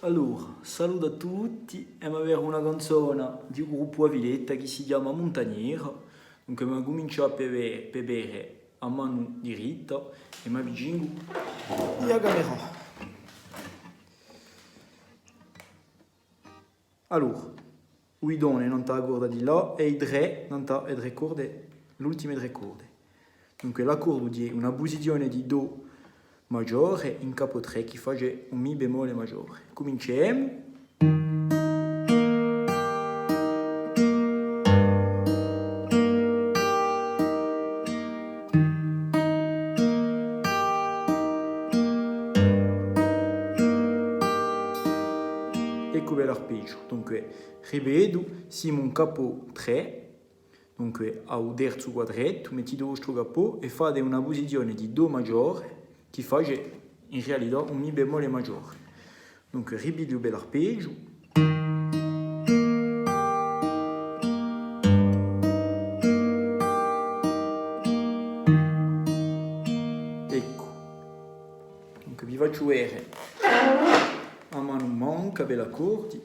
Allora, saluto a tutti e mi avere una canzone di un gruppo a Villetta che si chiama Montaniera. Dunque mi comincio a bere a mano diritta e mi avvicino alla camera. Allora, i doni non ti accorda di là e i tre non ti ricorda le ultime tre corde. Dunque l'accordo di una posizione di Do maggiore in capo 3 che fa un Mi bemolle maggiore. Cominciamo. Ecco l'arpeggio. Dunque rivedo, siamo in capo 3. Dunque al terzo quadretto metti il vostro capo e fate una posizione di Do maggiore che fa in realtà un Mi bemolle maggiore. Dunque rivedo l'arpeggio. Ecco. Dunque vi faccio vedere a mano manca per accordi.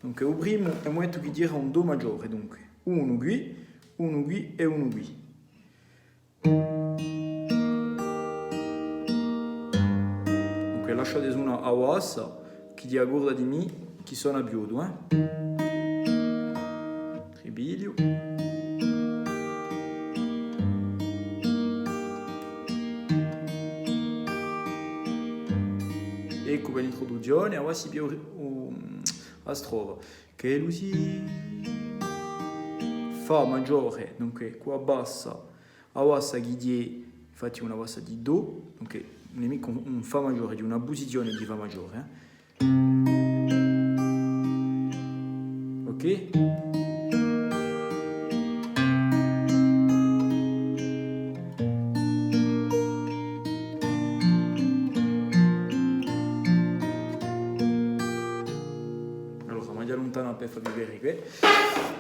Dunque il primo è un momento che dirà un Do maggiore. Dunque uno qui e uno qui. Dunque lasciate suonare a ossa che ti accorda di Mi che suona più. Tribilio. Ecco per l'introduzione, ora si più la strofa. Che lui si Fa maggiore, dunque qua bassa, a bassa che di, infatti una bassa di Do, dunque nemico un Fa maggiore di una posizione di Fa maggiore. Ok? Allora, meglio lontano per farvi vedere qui.